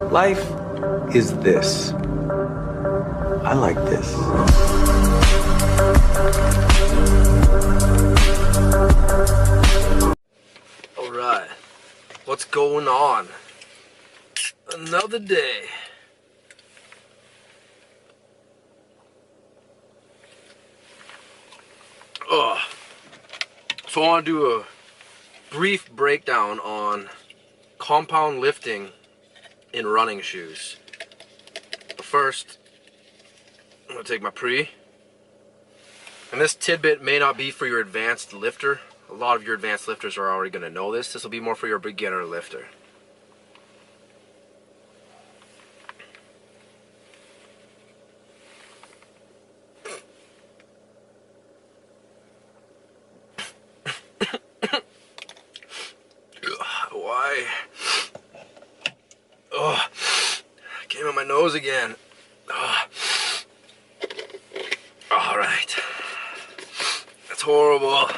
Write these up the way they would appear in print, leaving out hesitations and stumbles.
Life is this. I like this. Alright, what's going on? Another day. So I want to do a brief breakdown on compound lifting in running shoes. But first, I'm going to take my pre. And this tidbit may not be for your advanced lifter. A lot of your advanced lifters are already going to know this. This will be more for your beginner lifter. Why? Oh, came in my nose again. Oh. All right. That's horrible.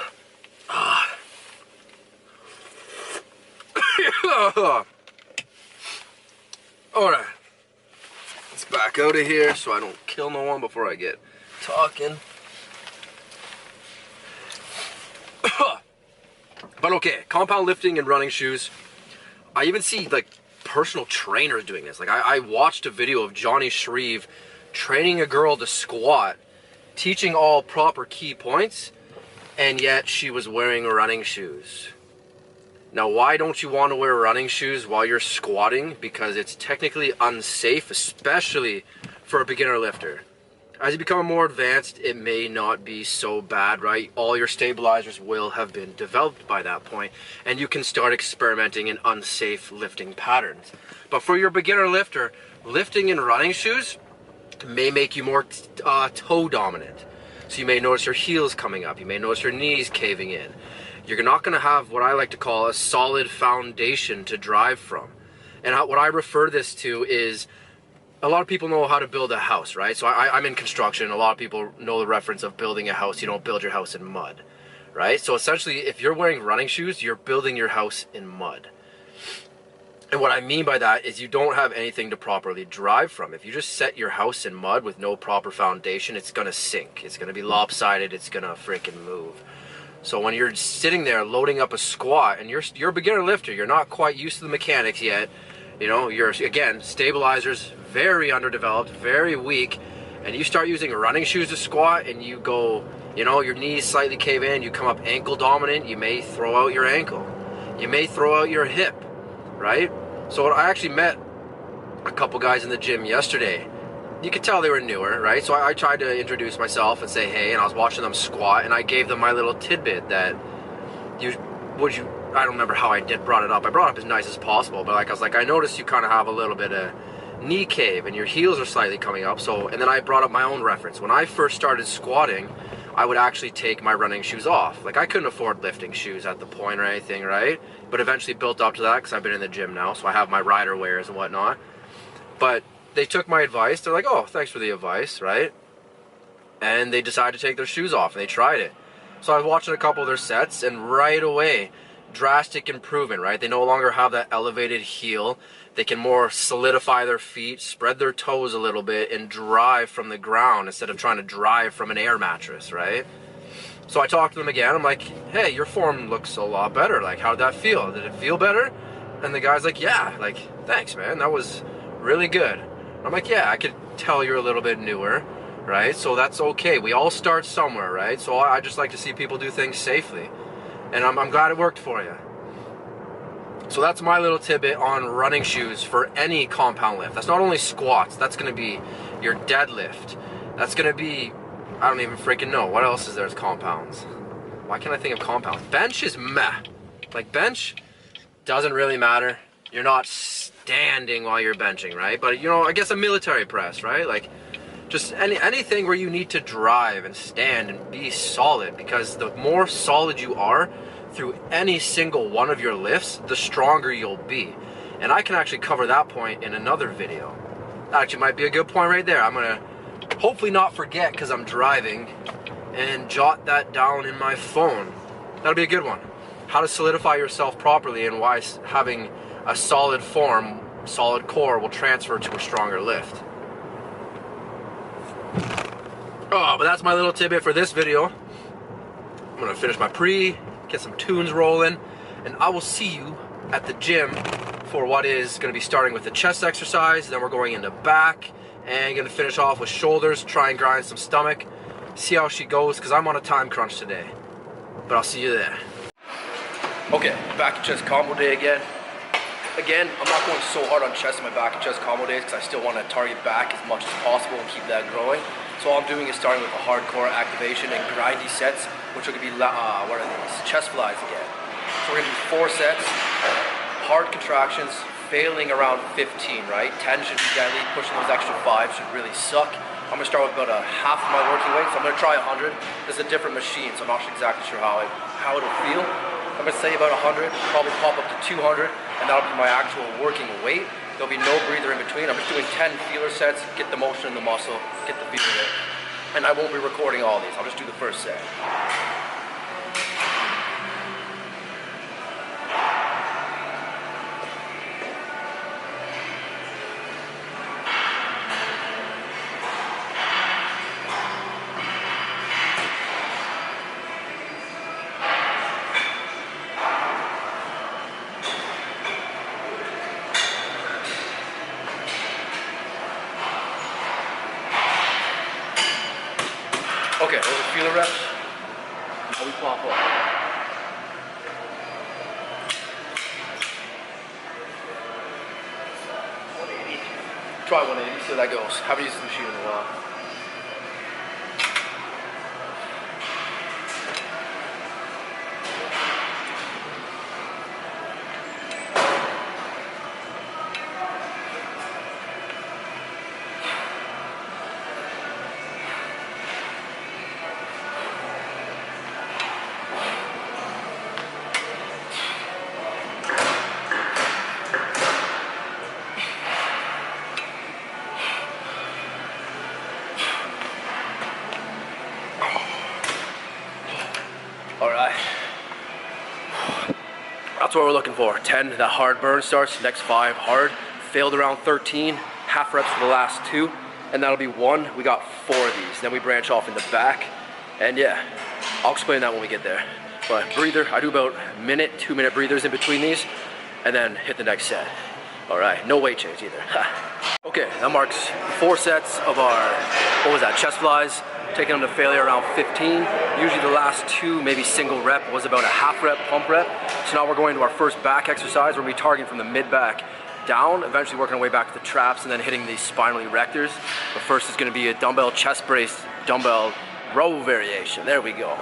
Alright, let's back out of here so I don't kill no one before I get talking. But okay, compound lifting in running shoes. I even see like personal trainers doing this. Like I watched a video of Johnny Shreve training a girl to squat, teaching all proper key points, and yet she was wearing running shoes. Now, why don't you want to wear running shoes while you're squatting? Because it's technically unsafe, especially for a beginner lifter. As you become more advanced, it may not be so bad, right? All your stabilizers will have been developed by that point, and you can start experimenting in unsafe lifting patterns. But for your beginner lifter, lifting in running shoes may make you more toe dominant. So you may notice your heels coming up, you may notice your knees caving in. You're not going to have what I like to call a solid foundation to drive from. And what I refer this to is, a lot of people know how to build a house, right? So I'm in construction. A lot of people know the reference of building a house. You don't build your house in mud, right? So essentially, if you're wearing running shoes, you're building your house in mud. And what I mean by that is you don't have anything to properly drive from. If you just set your house in mud with no proper foundation, it's going to sink. It's going to be lopsided. It's going to freaking move. So when you're sitting there loading up a squat and you're a beginner lifter, you're not quite used to the mechanics yet, you know, you're, again, stabilizers very underdeveloped, very weak, and you start using running shoes to squat and you go, you know, your knees slightly cave in, you come up ankle dominant, you may throw out your ankle, you may throw out your hip, right? So I actually met a couple guys in the gym yesterday. You could tell they were newer, right? So I tried to introduce myself and say hey, and I was watching them squat, and I gave them my little tidbit that I don't remember how I brought it up. I brought it up as nice as possible, but I was like, I noticed you kind of have a little bit of knee cave and your heels are slightly coming up. So, and then I brought up my own reference. When I first started squatting, I would actually take my running shoes off. Like I couldn't afford lifting shoes at the point or anything, right? But eventually built up to that because I've been in the gym now, so I have my rider wears and whatnot. But they took my advice. They're like, oh, thanks for the advice, right? And they decided to take their shoes off, and they tried it. So I was watching a couple of their sets, and right away, drastic improvement, right? They no longer have that elevated heel. They can more solidify their feet, spread their toes a little bit, and drive from the ground instead of trying to drive from an air mattress, right? So I talked to them again. I'm like, hey, your form looks a lot better. Like, how'd that feel? Did it feel better? And the guy's like, yeah. Like, thanks, man. That was really good. I'm like, yeah, I could tell you're a little bit newer, right? So that's okay. We all start somewhere, right? So I just like to see people do things safely. And I'm glad it worked for you. So that's my little tidbit on running shoes for any compound lift. That's not only squats. That's going to be your deadlift. That's going to be, I don't even freaking know. What else is there as compounds? Why can't I think of compounds? Bench is meh. Like bench doesn't really matter. You're not standing while you're benching, right? But, you know, I guess a military press, right? Like, just anything where you need to drive and stand and be solid, because the more solid you are through any single one of your lifts, the stronger you'll be. And I can actually cover that point in another video. That actually might be a good point right there. I'm going to hopefully not forget because I'm driving and jot that down in my phone. That'll be a good one. How to solidify yourself properly and why having a solid form solid core will transfer to a stronger lift. Oh, but that's my little tidbit for this video. I'm gonna finish my pre, get some tunes rolling, and I will see you at the gym for what is gonna be starting with the chest exercise, then we're going into back, and gonna finish off with shoulders, try and grind some stomach, see how she goes, because I'm on a time crunch today. But I'll see you there. Okay, back to chest combo day again. Again, I'm not going so hard on chest in my back and chest combo days because I still want to target back as much as possible and keep that growing. So all I'm doing is starting with a hardcore activation and grindy sets, which are going to be, what are these? Chest flies again. So we're going to do 4 sets, hard contractions, failing around 15, right? 10 should be deadly, pushing those extra 5 should really suck. I'm going to start with about a half of my working weight, so I'm going to try 100. This is a different machine, so I'm not exactly sure how it'll feel. I'm going to say about 100, probably pop up to 200, and that'll be my actual working weight. There'll be no breather in between. I'm just doing 10 feeler sets, get the motion in the muscle, get the feel of it. And I won't be recording all these, I'll just do the first set. Okay, those are feeler reps. Now we pop up. Try 180, see how that goes. Haven't used this machine in a while. Alright, that's what we're looking for. 10, that hard burn starts, next 5 hard, failed around 13, half reps for the last 2, and that'll be 1. We got 4 of these, then we branch off in the back, and yeah, I'll explain that when we get there. But breather, I do about a minute, 2-minute breathers in between these, and then hit the next set. Alright, no weight change either. Okay, that marks 4 sets of our, chest flies. Taking them to failure around 15. Usually the last 2, maybe single rep, was about a half rep, pump rep. So now we're going to our first back exercise. We're going to be targeting from the mid back down, eventually working our way back to the traps and then hitting these spinal erectors. But first is going to be a dumbbell chest brace, dumbbell row variation. There we go.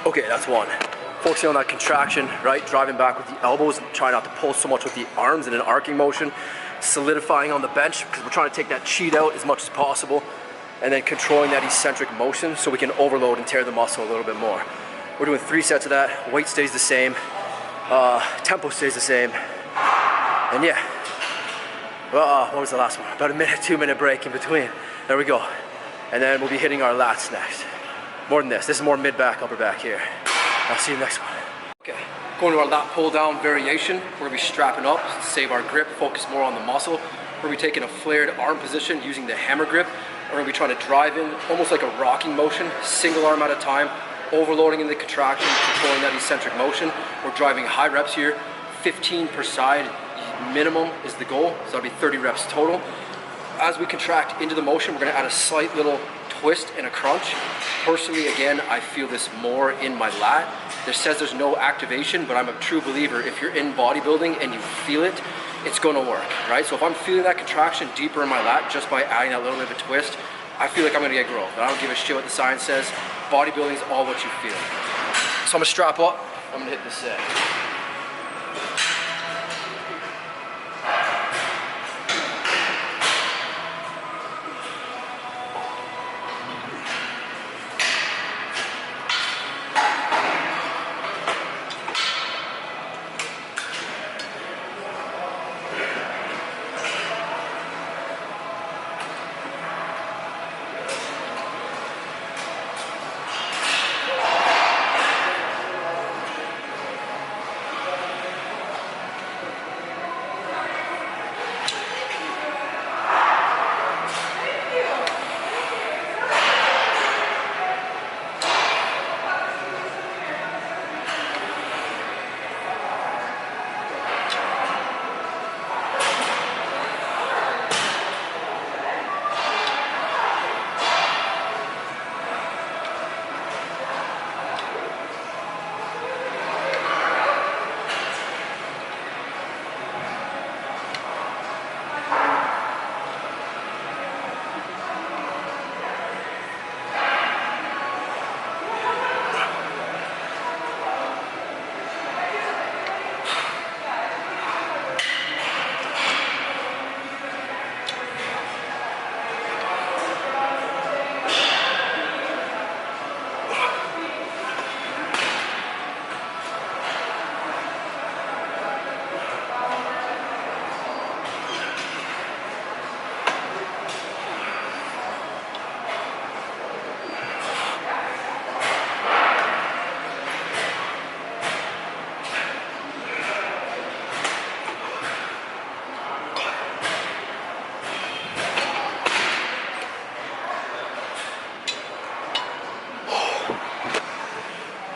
Okay, that's 1. Focusing on that contraction, right? Driving back with the elbows, trying not to pull so much with the arms in an arcing motion. Solidifying on the bench, because we're trying to take that cheat out as much as possible. And then controlling that eccentric motion so we can overload and tear the muscle a little bit more. We're doing 3 sets of that. Weight stays the same. Tempo stays the same. And yeah. What was the last one? About a minute, 2-minute break in between. There we go. And then we'll be hitting our lats next. More than this. This is more mid-back, upper back here. I'll see you next one. Okay, going to our lat pull down variation. We're gonna be strapping up, save our grip, focus more on the muscle. We're gonna be taking a flared arm position using the hammer grip. We're gonna be trying to drive in almost like a rocking motion, single arm at a time, overloading in the contraction, controlling that eccentric motion. We're driving high reps here, 15 per side minimum is the goal, so that'll be 30 reps total. as we contract into the motion, we're gonna add a slight little twist and a crunch. Personally, again, I feel this more in my lat. This says there's no activation, but I'm a true believer. If you're in bodybuilding and you feel it, it's gonna work, right? So if I'm feeling that contraction deeper in my lat just by adding that little bit of a twist, I feel like I'm gonna get growth. But I don't give a shit what the science says. Bodybuilding is all what you feel. So I'm gonna strap up, I'm gonna hit this set.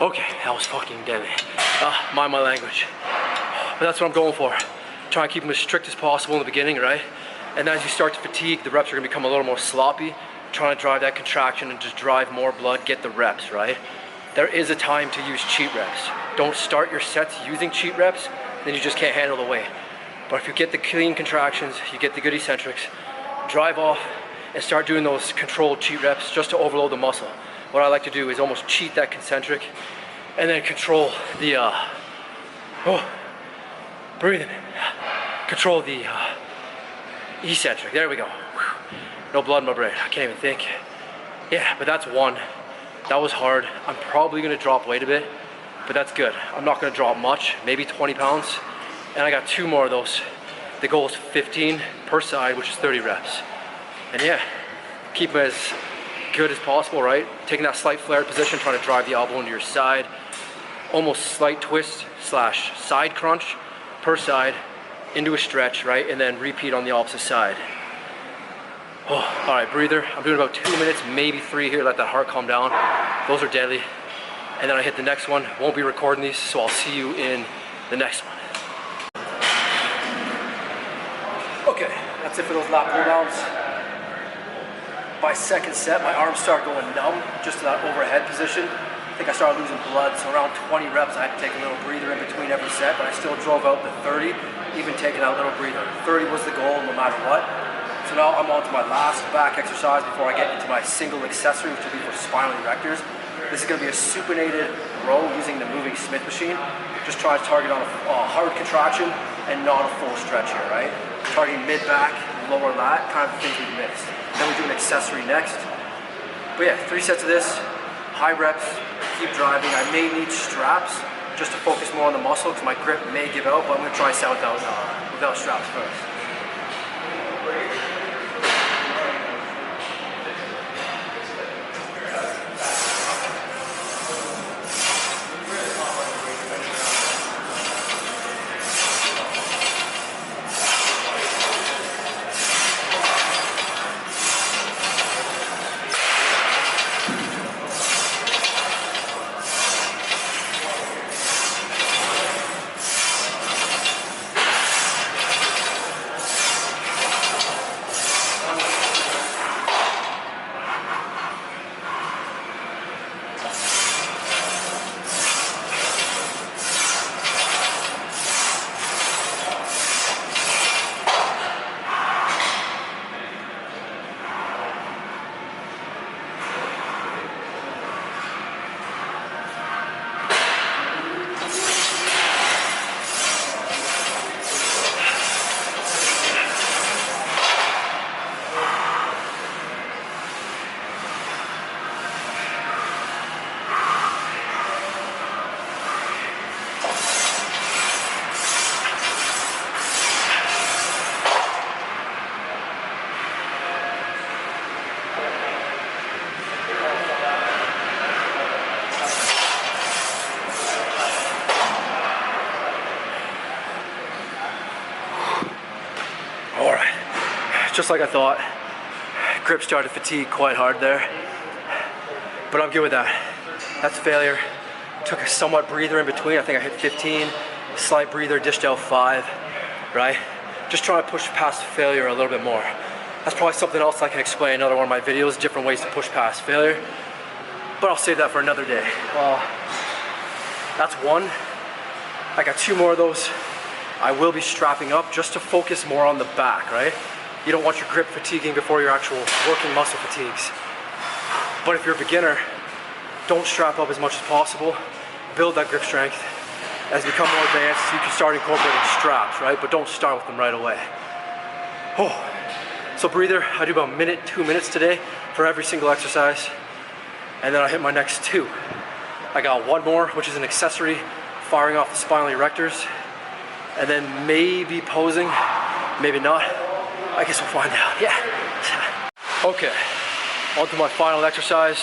Okay, that was fucking deadly. Mind my language. But that's what I'm going for. Try and keep them as strict as possible in the beginning, right? And as you start to fatigue, the reps are gonna become a little more sloppy, trying to drive that contraction and just drive more blood, get the reps, right? There is a time to use cheat reps. Don't start your sets using cheat reps, then you just can't handle the weight. But if you get the clean contractions, you get the good eccentrics, drive off and start doing those controlled cheat reps just to overload the muscle. What I like to do is almost cheat that concentric and then control the, breathing. Control the eccentric, there we go. Whew. No blood in my brain, I can't even think. Yeah, but that's one. That was hard. I'm probably gonna drop weight a bit, but that's good. I'm not gonna drop much, maybe 20 pounds. And I got 2 more of those. The goal is 15 per side, which is 30 reps. And yeah, keep them as good as possible, right? Taking that slight flared position, trying to drive the elbow into your side. Almost slight twist slash side crunch per side into a stretch, right? And then repeat on the opposite side. Oh, all right, breather. I'm doing about 2 minutes, maybe 3 here. Let that heart calm down. Those are deadly. And then I hit the next one. Won't be recording these, so I'll see you in the next one. Okay, that's it for those lat pull downs. By second set, my arms start going numb, just to that overhead position. I think I started losing blood, so around 20 reps, I had to take a little breather in between every set, but I still drove out the 30, even taking that little breather. 30 was the goal, no matter what. So now I'm on to my last back exercise before I get into my single accessory, which will be for spinal erectors. This is gonna be a supinated row using the moving Smith machine. Just try to target on a hard contraction and not a full stretch here, right? Targeting mid-back, lower lat, kind of things we missed. Then we do an accessory next. But yeah, 3 sets of this, high reps, keep driving. I may need straps just to focus more on the muscle because my grip may give out, but I'm gonna try this out without straps first. just like I thought. Grip started to fatigue quite hard there, but I'm good with that. That's failure. Took a somewhat breather in between. I think I hit 15, slight breather, dished out 5, right? Just trying to push past failure a little bit more. That's probably something else I can explain in another one of my videos, different ways to push past failure, but I'll save that for another day. That's one. I got 2 more of those. I will be strapping up just to focus more on the back, right? You don't want your grip fatiguing before your actual working muscle fatigues. But if you're a beginner, don't strap up as much as possible. Build that grip strength. As you become more advanced, you can start incorporating straps, right? But don't start with them right away. Oh. So breather, I do about a minute, 2 minutes today for every single exercise. And then I hit my next 2. I got 1 more, which is an accessory, firing off the spinal erectors. And then maybe posing, maybe not. I guess we'll find out, yeah. Okay, on to my final exercise,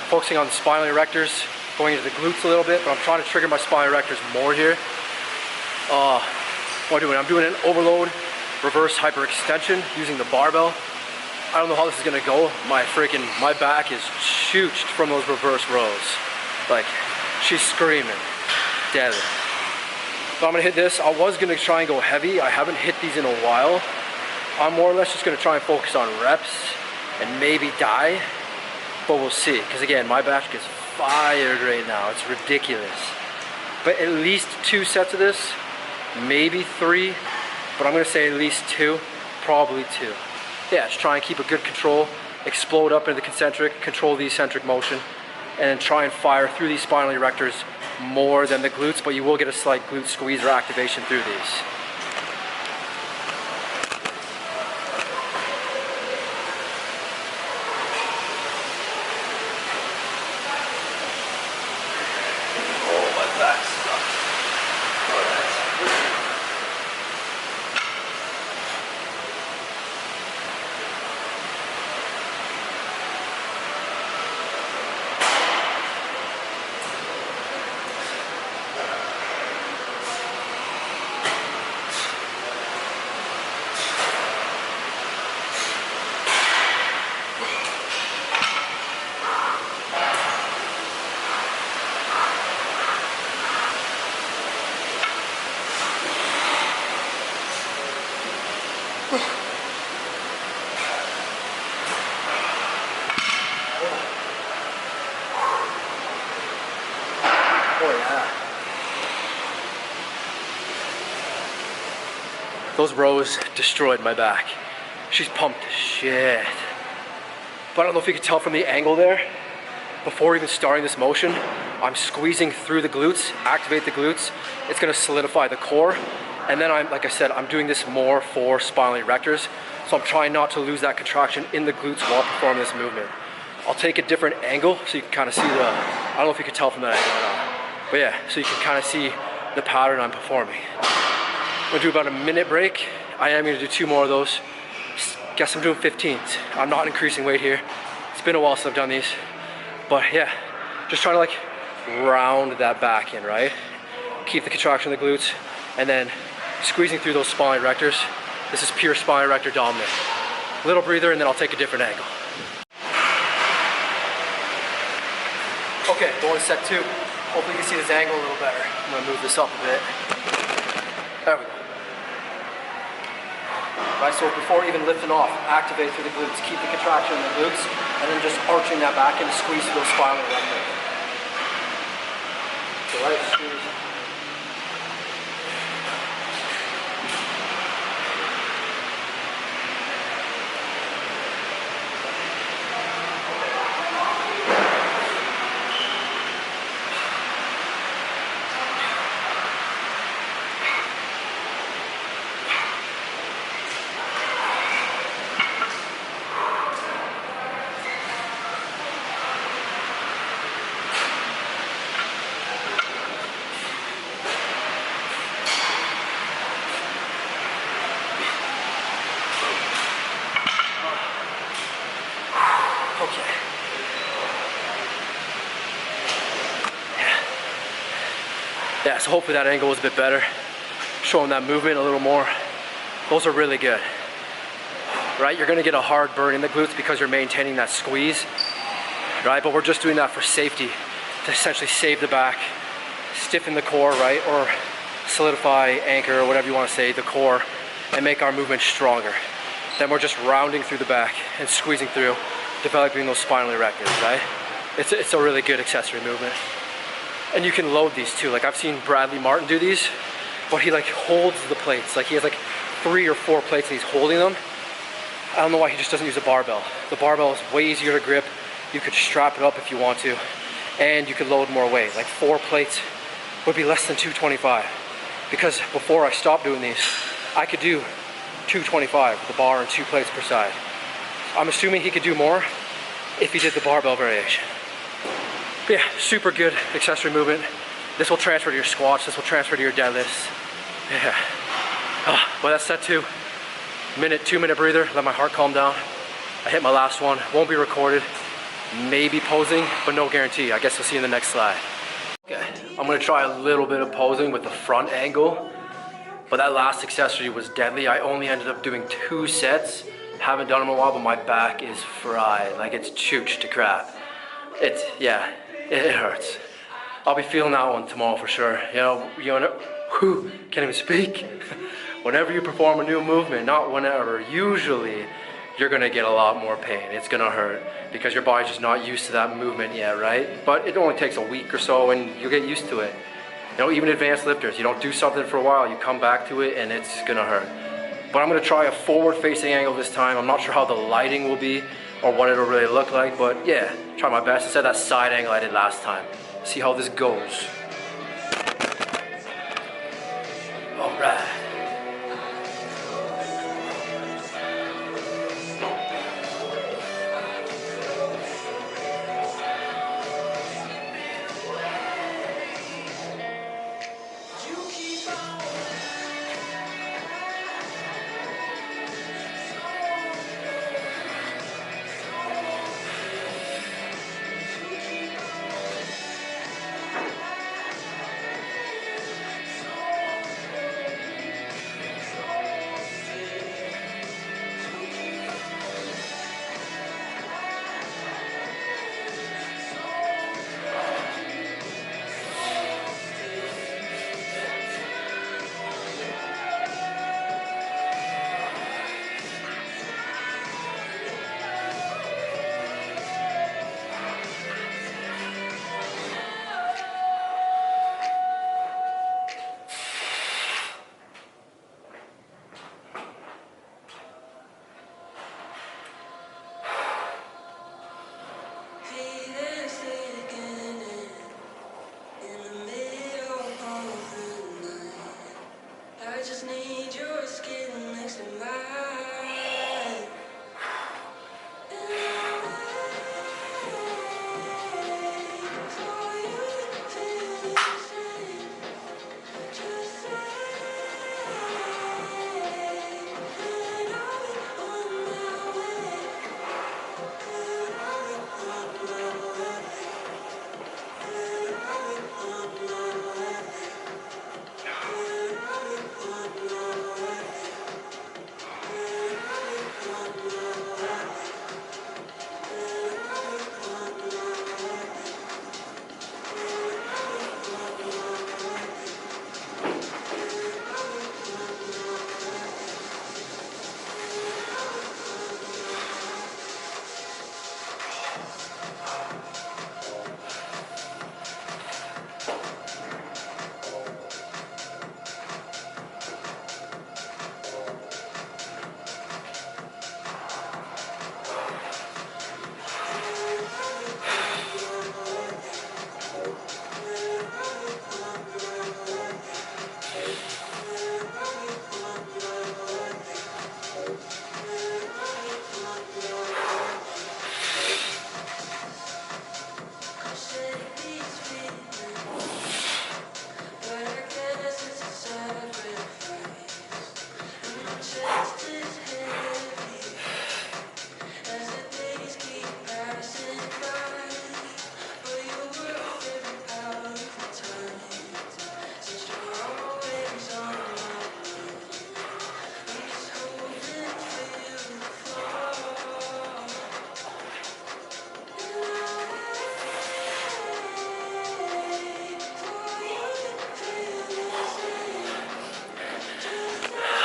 focusing on the spinal erectors, going into the glutes a little bit, but I'm trying to trigger my spinal erectors more here. What am I doing? I'm doing an overload reverse hyperextension using the barbell. I don't know how this is gonna go. My back is shooched from those reverse rows. Like, she's screaming, deadly. So I'm gonna hit this. I was gonna try and go heavy. I haven't hit these in a while. I'm more or less just gonna try and focus on reps and maybe die, but we'll see. Because again, my back is fired right now. It's ridiculous. But at least 2 sets of this, maybe 3, but I'm gonna say at least 2, probably 2. Yeah, just try and keep a good control, explode up into the concentric, control the eccentric motion, and then try and fire through these spinal erectors more than the glutes, but you will get a slight glute squeeze or activation through these. Those rows destroyed my back. She's pumped as shit. But I don't know if you can tell from the angle there, before even starting this motion, I'm squeezing through the glutes, activate the glutes. It's gonna solidify the core. And then like I said, I'm doing this more for spinal erectors. So I'm trying not to lose that contraction in the glutes while performing this movement. I'll take a different angle so you can kind of see I don't know if you can tell from that angle or not. But yeah, so you can kind of see the pattern I'm performing. I'm gonna do about a minute break. I am gonna do 2 more of those. Guess I'm doing 15s. I'm not increasing weight here. It's been a while since I've done these. But yeah, just trying to like round that back in, right? Keep the contraction of the glutes and then squeezing through those spinal erectors. This is pure spinal erector dominant. Little breather and then I'll take a different angle. Okay, going to set 2. Hopefully you can see this angle a little better. I'm gonna move this up a bit. There we go. Right, so before even lifting off, activate through the glutes. Keep the contraction in the glutes, and then just arching that back and squeeze through those spinal erectors. So right, squeeze. Okay. Yeah, so hopefully that angle was a bit better. Showing that movement a little more. Those are really good. right? You're gonna get a hard burn in the glutes because you're maintaining that squeeze, right? But we're just doing that for safety, to essentially save the back, stiffen the core, right? Or solidify, anchor, or whatever you wanna say, the core, and make our movement stronger. Then we're just rounding through the back and squeezing through, developing those spinal erectors, right? It's a really good accessory movement. And you can load these too. Like I've seen Bradley Martin do these, but he like holds the plates. Like he has like 3 or 4 plates and he's holding them. I don't know why he just doesn't use a barbell. The barbell is way easier to grip. You could strap it up if you want to, and you could load more weight. Like 4 plates would be less than 225. Because before I stopped doing these, I could do 225 with the bar and 2 plates per side. I'm assuming he could do more if he did the barbell variation. But yeah, super good accessory movement. This will transfer to your squats, this will transfer to your deadlifts. Yeah. Well, that's set 2. 2-minute breather, let my heart calm down. I hit my last one, won't be recorded. Maybe posing, but no guarantee. I guess you'll see in the next slide. Okay, I'm gonna try a little bit of posing with the front angle, but that last accessory was deadly. I only ended up doing 2 sets. Haven't done them in a while, but my back is fried. Like it's chooched to crap. Yeah, it hurts. I'll be feeling that one tomorrow for sure. You know, can't even speak. Whenever you perform a new movement, not whenever, usually you're gonna get a lot more pain. It's gonna hurt because your body's just not used to that movement yet, right? But it only takes a week or so and you'll get used to it. You know, even advanced lifters, you don't do something for a while, you come back to it and it's gonna hurt. But I'm gonna try a forward facing angle this time. I'm not sure how the lighting will be or what it'll really look like, but yeah, try my best instead of that side angle I did last time. See how this goes. All right.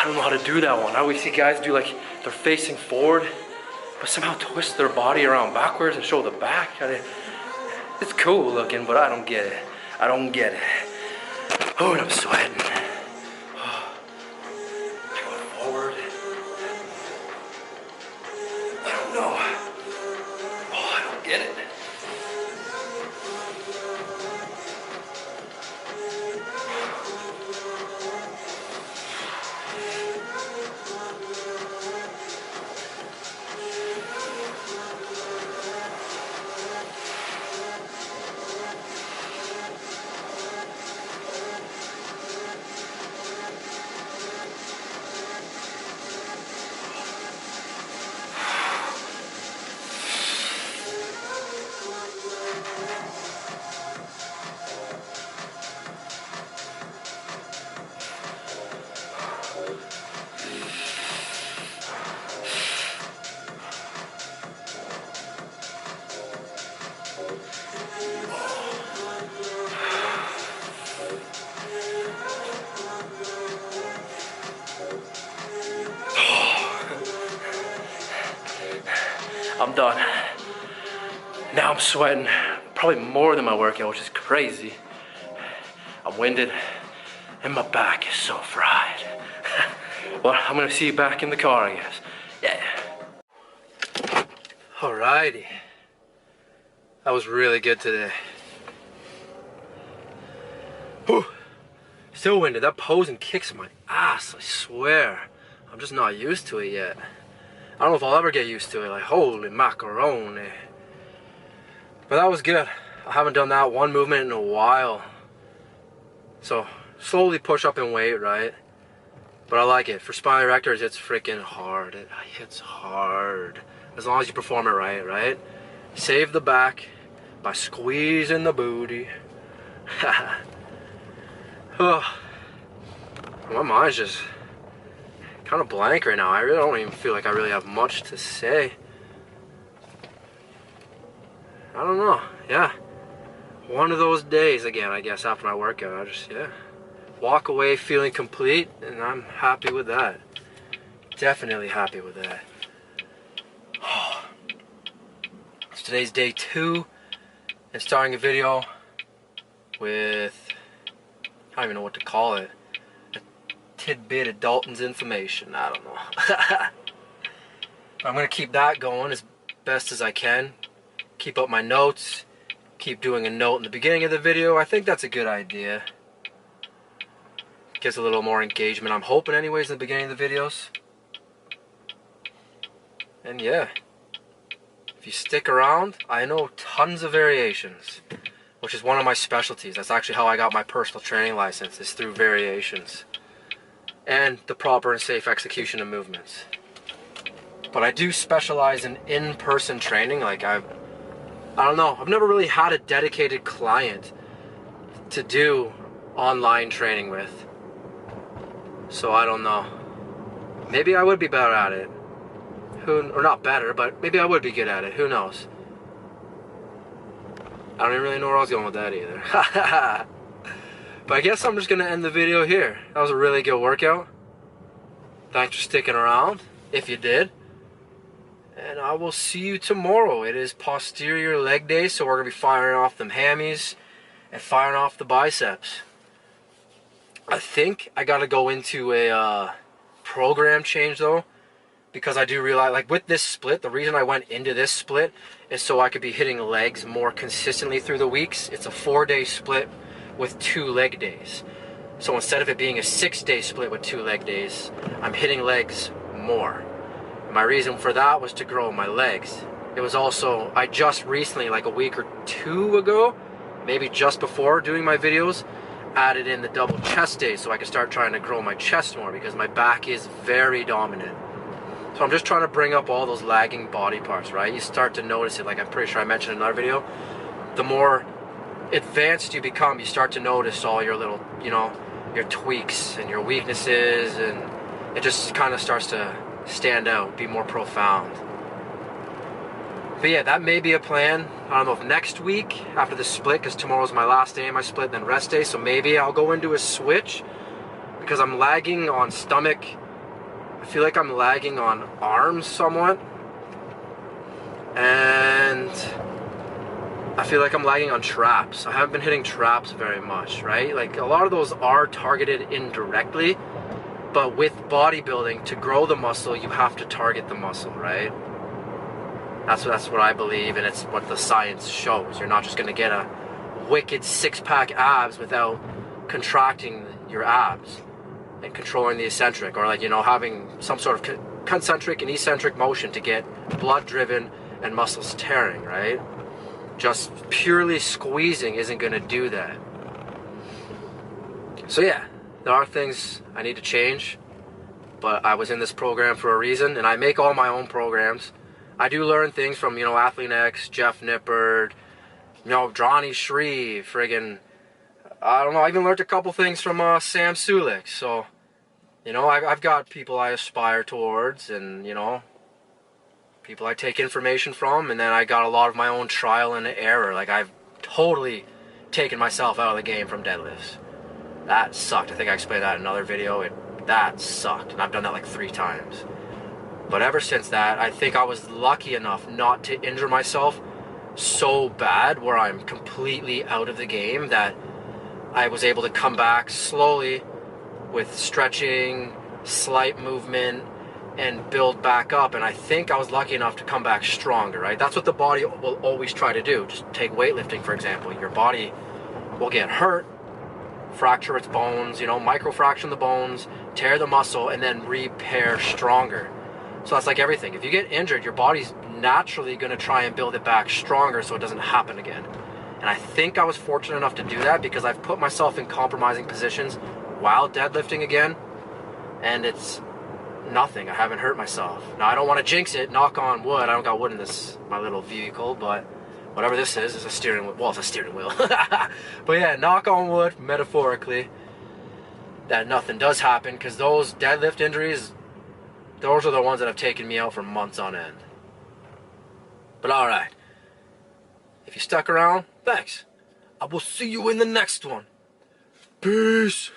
I don't know how to do that one. I always see guys do like they're facing forward, but somehow twist their body around backwards and show the back. It's cool looking, but I don't get it. I don't get it. Oh, and I'm sweating. Going forward. I don't know. Oh, I don't get it. I'm done. Now I'm sweating, probably more than my workout, which is crazy. I'm winded, and my back is so fried. Well, I'm gonna see you back in the car, I guess. Yeah. Alrighty. That was really good today. Whew. Still winded. That posing kicks my ass, I swear. I'm just not used to it yet. I don't know if I'll ever get used to it, like holy macaroni. But that was good. I haven't done that one movement in a while. So slowly push up in weight, right? But I like it. For spine erectors, it's freaking hard. It hits hard. As long as you perform it right? Save the back by squeezing the booty. Oh, my mind's just kind of blank right now. I really don't even feel like I really have much to say. I don't know. Yeah. One of those days again, I guess, after my workout. I just, walk away feeling complete, and I'm happy with that. Definitely happy with that. So today's day 2, and starting a video with, I don't even know what to call it. Tidbit of Dalton's information. I don't know. I'm gonna keep that going as best as I can. Keep up my notes. Keep doing a note in the beginning of the video. I think that's a good idea. Gets a little more engagement, I'm hoping anyways, in the beginning of the videos. And yeah, if you stick around, I know tons of variations, which is one of my specialties. That's actually how I got my personal training license, is through variations and the proper and safe execution of movements. But I do specialize in in-person training. Like I don't know, I've never really had a dedicated client to do online training with. So I don't know. Maybe I would be better at it. Or not better, but maybe I would be good at it. Who knows? I don't even really know where I was going with that either. But I guess I'm just going to end the video here. That was a really good workout. Thanks for sticking around, if you did. And I will see you tomorrow. It is posterior leg day, so we're going to be firing off them hammies and firing off the biceps. I think I got to go into a program change though, because I do realize, like with this split, the reason I went into this split is so I could be hitting legs more consistently through the weeks. It's a 4-day split with 2 leg days. So instead of it being a 6-day split with 2 leg days, I'm hitting legs more. And my reason for that was to grow my legs. It was also, I just recently, like a week or 2 ago, maybe just before doing my videos, added in the double chest days so I could start trying to grow my chest more, because my back is very dominant. So I'm just trying to bring up all those lagging body parts, right? You start to notice it, like I'm pretty sure I mentioned in another video. The more advanced you become, you start to notice all your little, you know, your tweaks and your weaknesses, and it just kind of starts to stand out, be more profound. But yeah, that may be a plan. I don't know if next week after the split, because tomorrow's my last day of my split, then rest day, so maybe I'll go into a switch, because I'm lagging on stomach I feel like I'm lagging on arms somewhat. And I feel like I'm lagging on traps. I haven't been hitting traps very much, right? Like a lot of those are targeted indirectly, but with bodybuilding, to grow the muscle, you have to target the muscle, right? That's what I believe, and it's what the science shows. You're not just gonna get a wicked six-pack abs without contracting your abs and controlling the eccentric, or like, you know, having some sort of concentric and eccentric motion to get blood driven and muscles tearing, right? Just purely squeezing isn't gonna do that. So yeah, there are things I need to change, but I was in this program for a reason, and I make all my own programs. I do learn things from, you know, AthleanX, Jeff Nippard, you know, Johnny Shreve, friggin', I don't know, I even learned a couple things from Sam Sulek. So, you know, I've got people I aspire towards, and, you know, people I take information from, and then I got a lot of my own trial and error. Like, I've totally taken myself out of the game from deadlifts. That sucked. I think I explained that in another video. That sucked, and I've done that like 3 times. But ever since that, I think I was lucky enough not to injure myself so bad where I'm completely out of the game, that I was able to come back slowly with stretching, slight movement, and build back up. And I think I was lucky enough to come back stronger, right? That's what the body will always try to do. Just take weightlifting, for example. Your body will get hurt, fracture its bones, you know, microfraction the bones, tear the muscle, and then repair stronger. So that's like everything. If you get injured, your body's naturally going to try and build it back stronger so it doesn't happen again. And I think I was fortunate enough to do that, because I've put myself in compromising positions while deadlifting again, and it's nothing. I haven't hurt myself. Now, I don't want to jinx it, knock on wood. I don't got wood in this, my little vehicle, but whatever this is a steering wheel. Well, it's a steering wheel. But yeah, knock on wood, metaphorically, that nothing does happen, because those deadlift injuries, those are the ones that have taken me out for months on end. But alright, if you stuck around, thanks. I will see you in the next one. Peace.